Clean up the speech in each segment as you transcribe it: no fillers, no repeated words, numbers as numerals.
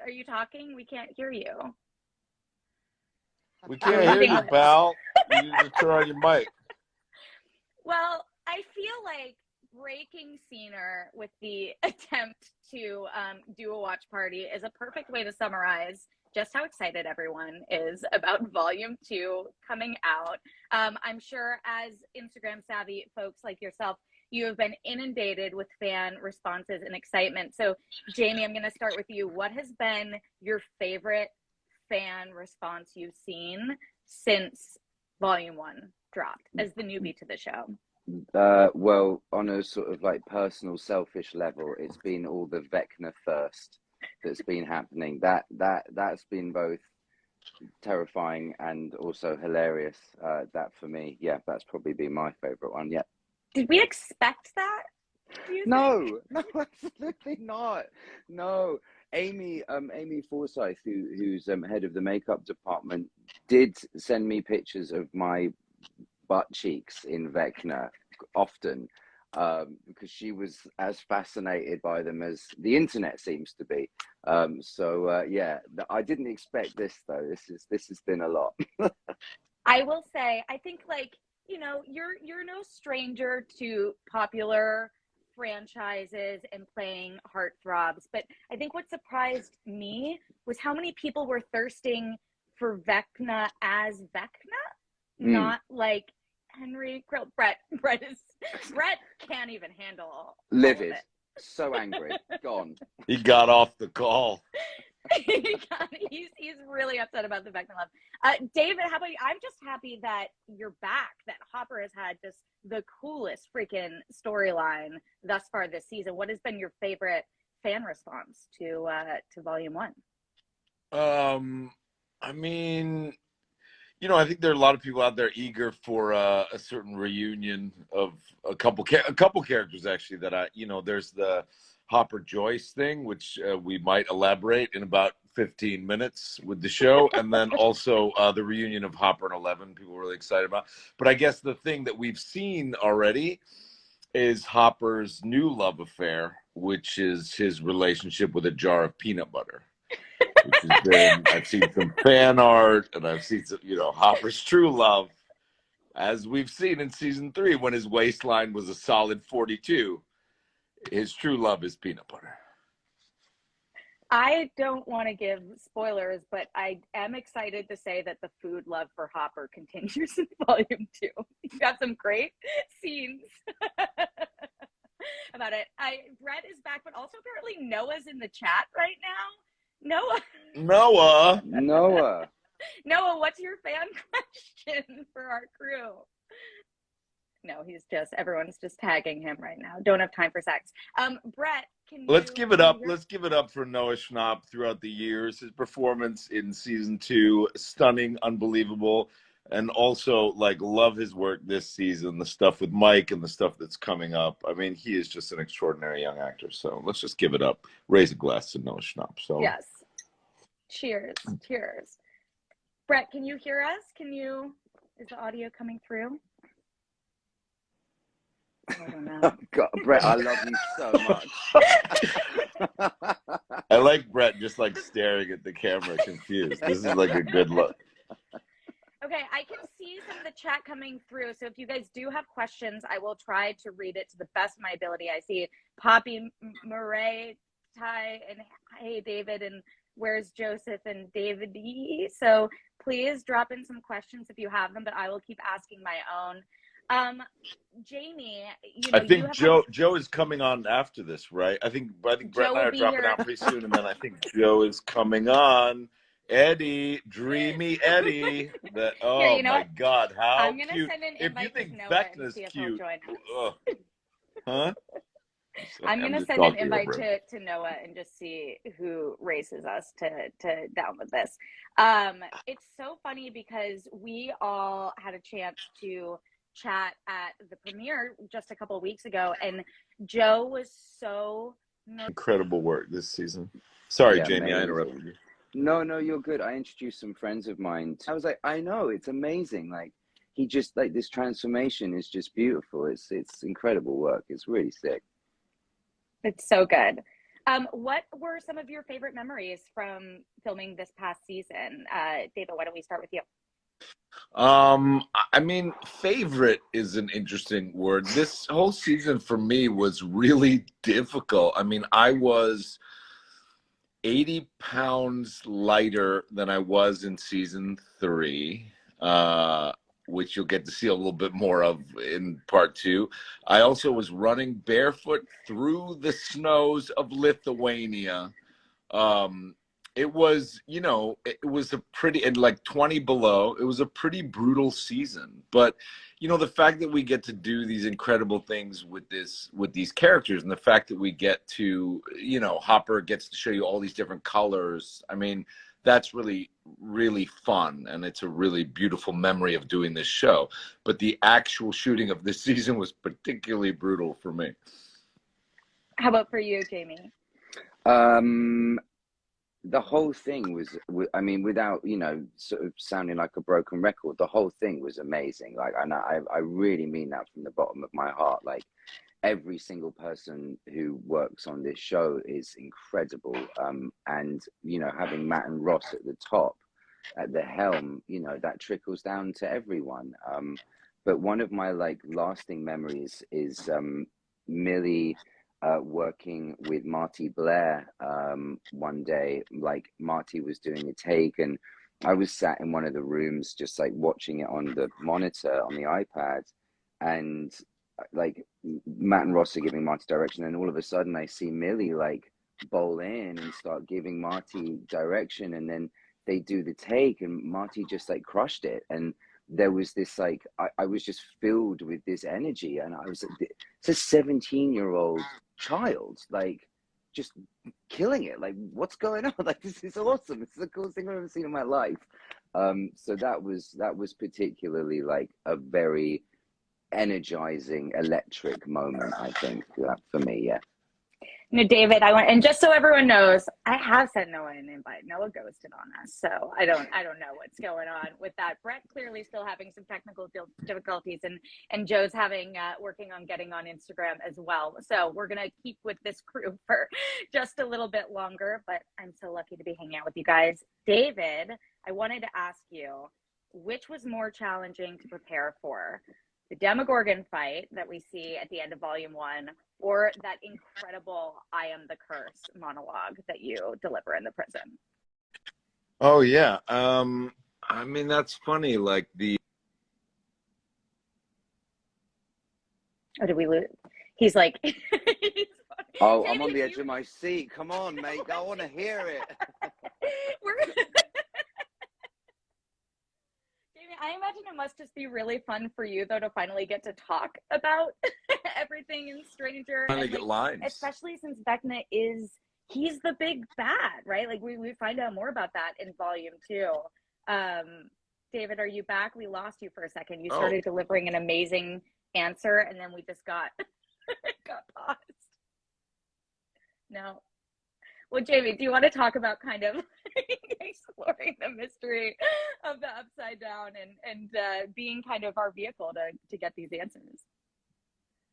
are you talking? We can't hear you. We can't hear you, pal. You need to turn on your mic. Well, I feel like breaking scener with the attempt to do a watch party is a perfect way to summarize just how excited everyone is about Volume 2 coming out. I'm sure as Instagram savvy folks like yourself, you have been inundated with fan responses and excitement. So, Jamie, I'm going to start with you. What has been your favorite fan response you've seen since Volume 1 dropped as the newbie to the show? Well, on a sort of like personal, selfish level, it's been all the Vecna thirst that's been happening. That's been both terrifying and also hilarious. That for me, yeah, that's probably been my favorite one. Yeah. Did we expect that? No, absolutely not. No. Amy Forsyth, who's head of the makeup department, did send me pictures of my butt cheeks in Vecna often, because she was as fascinated by them as the internet seems to be. Yeah, I didn't expect this though. This has been a lot. I will say, I think, like, you know, you're no stranger to popular franchises and playing heartthrobs, but I think what surprised me was how many people were thirsting for Vecna as Vecna, not like Henry Krill. Brett can't even handle livid, so angry, gone. He got off the call. He's really upset about the Vecna love. David, how about you? I'm just happy that you're back, that Hopper has had just the coolest freaking storyline thus far this season. What has been your favorite fan response to Volume 1? I mean, you know, I think there are a lot of people out there eager for a certain reunion of a couple characters, actually, that there's the Hopper Joyce thing, which we might elaborate in about 15 minutes with the show, and then also the reunion of Hopper and Eleven, people are really excited about. But I guess the thing that we've seen already is Hopper's new love affair, which is his relationship with a jar of peanut butter. Which has been, I've seen some fan art, and I've seen some, Hopper's true love, as we've seen in season 3, when his waistline was a solid 42. His true love is peanut butter. I don't want to give spoilers, but I am excited to say that the food love for Hopper continues in Volume 2. You got some great scenes about it. Brett is back, but also apparently Noah's in the chat right now. Noah, what's your fan question for our crew? No, everyone's just tagging him right now. Don't have time for sex. Brett, let's give it up. Let's give it up for Noah Schnapp throughout the years. His performance in season 2, stunning, unbelievable. And also, love his work this season, the stuff with Mike and the stuff that's coming up. I mean, he is just an extraordinary young actor. So let's just give it up. Raise a glass to Noah Schnapp. So yes. Cheers. Brett, can you hear us? Is the audio coming through? I don't know. Oh, God, Brett, I love you so much. I like Brett just staring at the camera confused. This is a good look. Okay, I can see some of the chat coming through. So if you guys do have questions, I will try to read it to the best of my ability. I see Poppy, Murray, Ty, and hey, David, and where's Joseph and David E. So please drop in some questions if you have them, but I will keep asking my own. Jamie, I think Joe is coming on after this, right? I think Brett and I are dropping out pretty soon, and then I think Joe is coming on. Eddie, dreamy Eddie. My God, how I'm gonna cute! Send an If you invite think to Noah Vecna's and cute, huh? I'm gonna send an invite to Noah and just see who races us to down with this. It's so funny because we all had a chance to chat at the premiere just a couple of weeks ago, and Joe was so incredible work this season. Sorry, yeah, Jamie, amazing. I interrupted you. No, you're good. I introduced some friends of mine. I was like, I know, it's amazing. He just this transformation is just beautiful. It's incredible work. It's really sick. It's so good. What were some of your favorite memories from filming this past season? David, why don't we start with you? I mean, favorite is an interesting word. This whole season for me was really difficult. I mean, I was 80 pounds lighter than I was in season 3, which you'll get to see a little bit more of in part 2. I also was running barefoot through the snows of Lithuania. It was, it was a pretty, and like 20 below, it was a pretty brutal season. But, the fact that we get to do these incredible things with these characters, and the fact that we get to, Hopper gets to show you all these different colors. I mean, that's really, really fun. And it's a really beautiful memory of doing this show. But the actual shooting of this season was particularly brutal for me. How about for you, Jamie? The whole thing was, I mean, without, sort of sounding like a broken record, the whole thing was amazing. Like, and I really mean that from the bottom of my heart. Like, every single person who works on this show is incredible. And, having Matt and Ross at the top, at the helm, that trickles down to everyone. But one of my, like, lasting memories is Millie working with Marty Blair one day. Like, Marty was doing a take and I was sat in one of the rooms just like watching it on the monitor on the iPad, and like Matt and Ross are giving Marty direction, and all of a sudden I see Millie like bowl in and start giving Marty direction, and then they do the take and Marty just like crushed it. And there was this like I was just filled with this energy, and I was like, it's a 17-year-old child, like, just killing it. Like, what's going on? Like, this is awesome. It's the coolest thing I've ever seen in my life. So that was particularly like a very energizing, electric moment, I think, for me. Yeah. David, and just so everyone knows, I have sent Noah an invite. Noah ghosted on us, so I don't know what's going on with that. Brett clearly still having some technical difficulties, and Joe's working on getting on Instagram as well. So we're gonna keep with this crew for just a little bit longer. But I'm so lucky to be hanging out with you guys. David, I wanted to ask you, which was more challenging to prepare for? The Demogorgon fight that we see at the end of Volume 1, or that incredible "I am the curse" monologue that you deliver in the prison? Oh yeah. I mean, that's funny. Like Oh, did we lose? He's like, oh, I'm on the edge of my seat. Come on, mate. I want to hear it. I imagine it must just be really fun for you, though, to finally get to talk about everything in Stranger. Finally get lines. Especially since Vecna he's the big bad, right? Like, we find out more about that in Volume 2. David, are you back? We lost you for a second. You started delivering an amazing answer, and then we just got paused. No. Well, Jamie, do you want to talk about kind of exploring the mystery of the Upside Down and being kind of our vehicle to get these answers?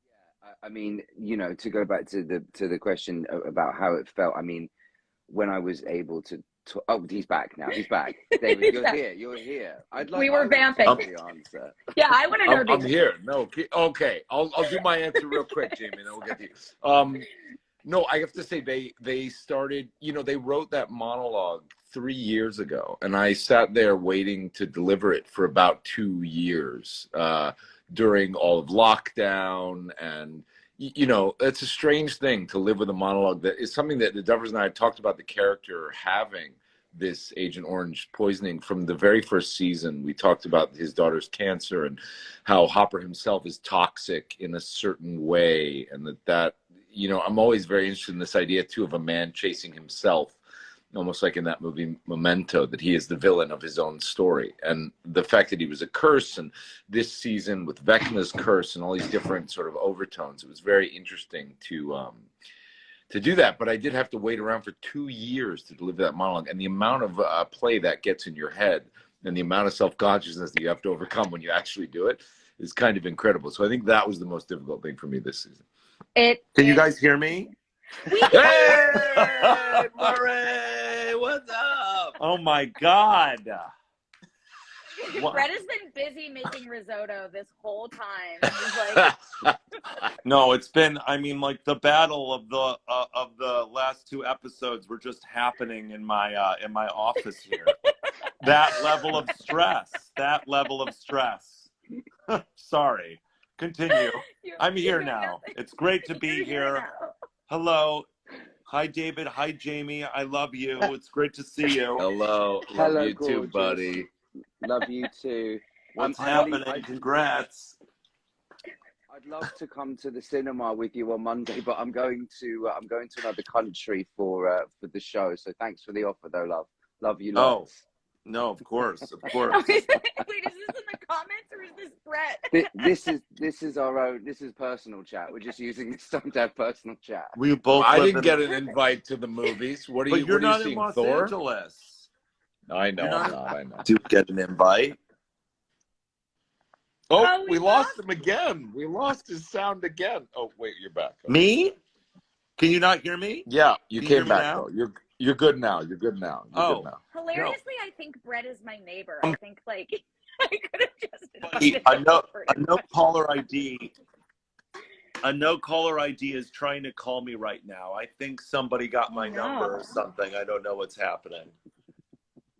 Yeah, I mean, to go back to the question about how it felt. I mean, when I was able to oh, he's back now. He's back. David, you're here. You're here. We were vamping. The answer. Yeah, I want to know. I'm here. No, okay. I'll do my answer real quick, Jamie, and then we'll get to you. No, I have to say they started, they wrote that monologue 3 years ago, and I sat there waiting to deliver it for about 2 years during all of lockdown. And, it's a strange thing to live with a monologue that is something that the Duffers and I had talked about, the character having this Agent Orange poisoning from the very first season. We talked about his daughter's cancer and how Hopper himself is toxic in a certain way, and that I'm always very interested in this idea too of a man chasing himself, almost like in that movie Memento, that he is the villain of his own story. And the fact that he was a curse, and this season with Vecna's curse and all these different sort of overtones, it was very interesting to do that. But I did have to wait around for 2 years to deliver that monologue, and the amount of play that gets in your head and the amount of self-consciousness that you have to overcome when you actually do it is kind of incredible. So I think that was the most difficult thing for me this season. Can you guys hear me? Hey, Murray, what's up? Oh my God. What? Brett has been busy making risotto this whole time. He's like, No, it's been. I mean, like the battle of the last two episodes were just happening in my office here. That level of stress. That level of stress. Sorry. Continue. I'm here now. nothing. It's great to be You're here. now. Hello. Hi, David. Hi, Jamie. I love you. It's great to see you. Hello. Love Hello, you too, gorgeous. buddy. Love you too. What's happening? Congrats. I'd love to come to the cinema with you on Monday, but I'm going to another country for the show. So thanks for the offer, though, love. Love you lots. No, of course, of Oh, course. wait, is this in the comments or is this Brett? This is our own. This is personal chat. We're just using this time to have personal chat. We both. I live didn't in- get an invite to the movies. What are But you? you're What are you not in seeing? Los Thor? Angeles. I know. You're I'm not- not. I know. Do get an invite? Oh, Oh, we we lost lost him again. We lost his sound again. Oh, wait, you're back. Okay. Me? Can you not hear me? Yeah, you Can you hear came me back now? though. You're good now. You're good now. You're good Oh. now. Hilariously, I think Brett is my neighbor. I think like I could have just invited I him know. over I to know watch. caller ID. A no caller ID is trying to call me right now. I think somebody got my number or something. I don't know what's happening.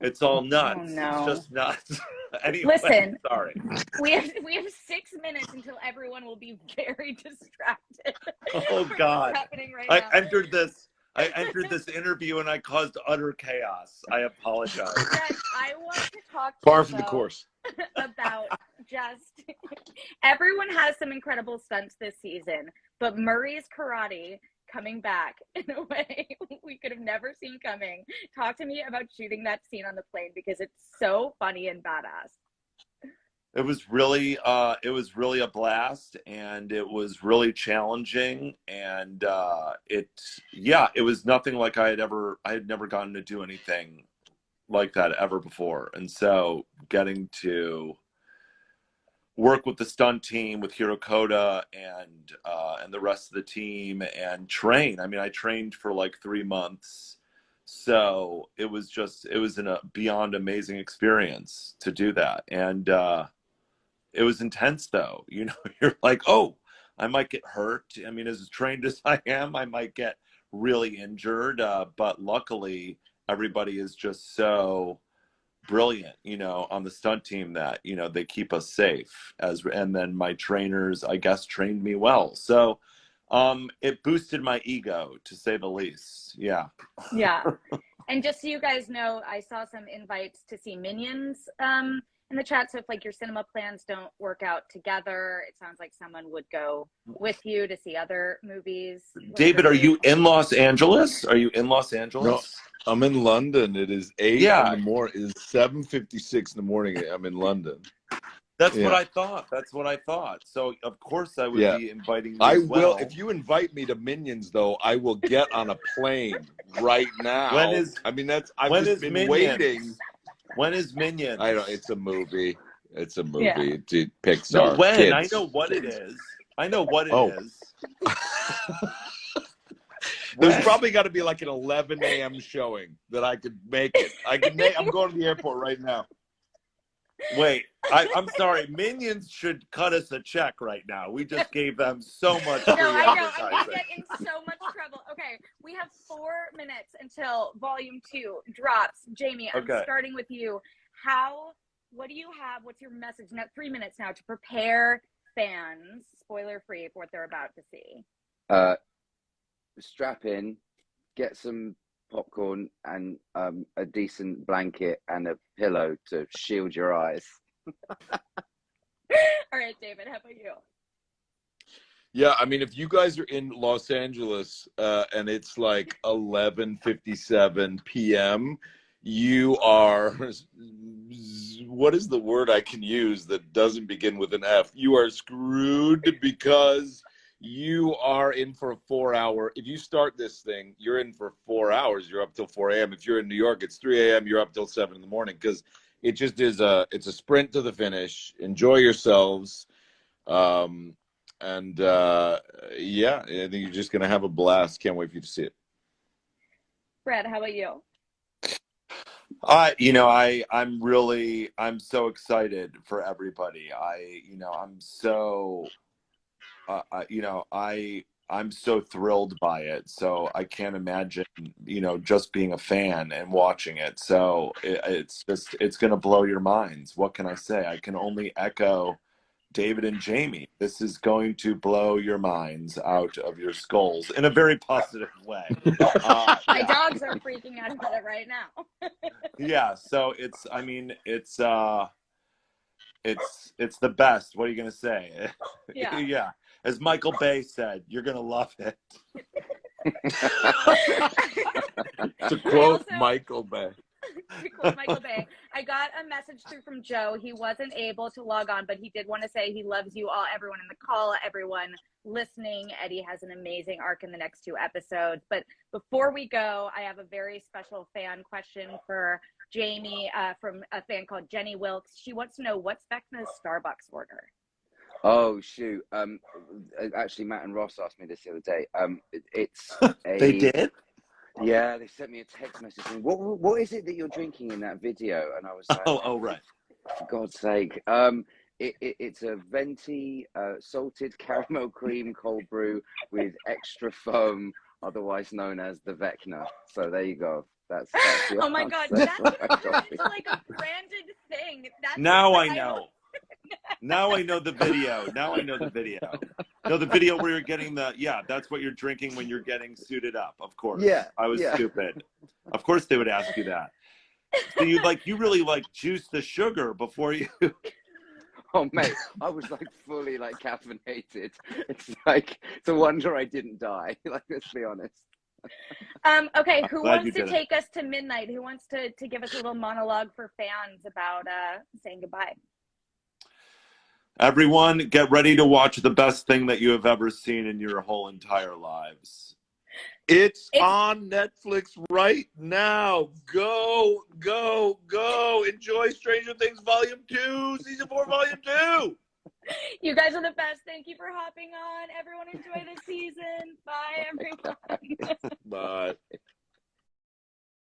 It's all nuts. Oh, no. It's just nuts. Anyway, Listen. sorry. We have 6 minutes until everyone will be very distracted. Oh from God. what's happening right I now. entered this interview and I caused utter chaos. I apologize. Brett, I want to talk to Par you for the though, course. about just everyone has some incredible stunts this season, but Murray's karate coming back in a way we could have never seen coming. Talk to me about shooting that scene on the plane because it's so funny and badass. It was really a blast, and it was really challenging, and it was nothing like I had never gotten to do anything like that ever before. And so getting to work with the stunt team, with Hirokota and the rest of the team, and train. I mean, I trained for like 3 months. So it was a beyond amazing experience to do that. And it was intense though. You know, you're like, oh, I might get hurt. I mean, as trained as I am, I might get really injured. But luckily, everybody is just so brilliant, you know, on the stunt team that, you know, they keep us safe. And then my trainers, I guess, trained me well. So it boosted my ego, to say the least. Yeah. Yeah. And just so you guys know, I saw some invites to see Minions in the chat. So if like your cinema plans don't work out together, it sounds like someone would go with you to see other movies. David, are you in Los Angeles? Are you in Los Angeles? No, I'm in London. It is 8 Yeah. in the morning. It is 7:56 in the morning. I'm in London. That's what I thought. That's what I thought. So of course I would be inviting you I as well. will. If you invite me to Minions, though, I will get on a plane right now. When is? I mean, I've when just is been Minions? waiting. When is Minions? I don't. It's a movie. It's a movie. Yeah. It's Pixar. No, when? Kids. I know what it is. I know what it Oh. is. There's When? probably got to be like an 11 a.m. showing that I could make it. I'm going to the airport right now. Wait, I'm sorry. Minions should cut us a check right now. We just gave them so much free No, I know. I'm advertising. going to get in so much trouble. Okay, we have 4 minutes until volume 2 drops. Jamie, I'm starting with you. What do you have? What's your message? Now, 3 minutes now to prepare fans, spoiler free, for what they're about to see. Strap in, get some popcorn and a decent blanket and a pillow to shield your eyes. All right, David, how about you? Yeah, I mean, if you guys are in Los Angeles and it's like 11:57 p.m., you are, what is the word I can use that doesn't begin with an F? You are screwed because you are in for a 4-hour. If you start this thing, you're in for 4 hours. You're up till 4 a.m. If you're in New York, it's 3 a.m. You're up till 7 in the morning because it just is it's a sprint to the finish. Enjoy yourselves. And yeah, I think you're just gonna have a blast. Can't wait for you to see it. Brad, how about you? I'm so excited for everybody. I'm so, I'm so thrilled by it. So I can't imagine, just being a fan and watching it. So it's going to blow your minds. What can I say? I can only echo David and Jamie. This is going to blow your minds out of your skulls in a very positive way. My dogs are freaking out about it right now. Yeah. So it's the best. What are you going to say? Yeah. Yeah. As Michael Bay said, you're going to love it. To quote Michael Bay. To quote Michael Bay, I got a message through from Joe. He wasn't able to log on, but he did want to say he loves you all, everyone in the call, everyone listening. Eddie has an amazing arc in the next 2 episodes. But before we go, I have a very special fan question for Jamie from a fan called Jenny Wilkes. She wants to know, what's Vecna's Starbucks order? Oh shoot! Actually, Matt and Ross asked me this the other day. It's They did? Yeah, they sent me a text message saying, "What is it that you're drinking in that video?" And I was like, "Oh, right, for God's sake!" It's a venti salted caramel cream cold brew with extra foam, otherwise known as the Vecna. So there you go. That's oh my God, that's turned into like a branded thing. Now I know. Now I know the video. Now I know the video. No, the video where you're getting that's what you're drinking when you're getting suited up. Of course. Yeah. I was stupid. Of course they would ask you that. So you really juice the sugar before you. Oh mate, I was fully caffeinated. It's a wonder I didn't die. Let's be honest. Okay, who wants to take us to midnight? Who wants to give us a little monologue for fans about saying goodbye? Everyone, get ready to watch the best thing that you have ever seen in your whole entire lives. It's on Netflix right now. Go, go, go. Enjoy Stranger Things Volume 2, Season 4, Volume 2. You guys are the best. Thank you for hopping on. Everyone enjoy the season. Bye, everyone. Bye.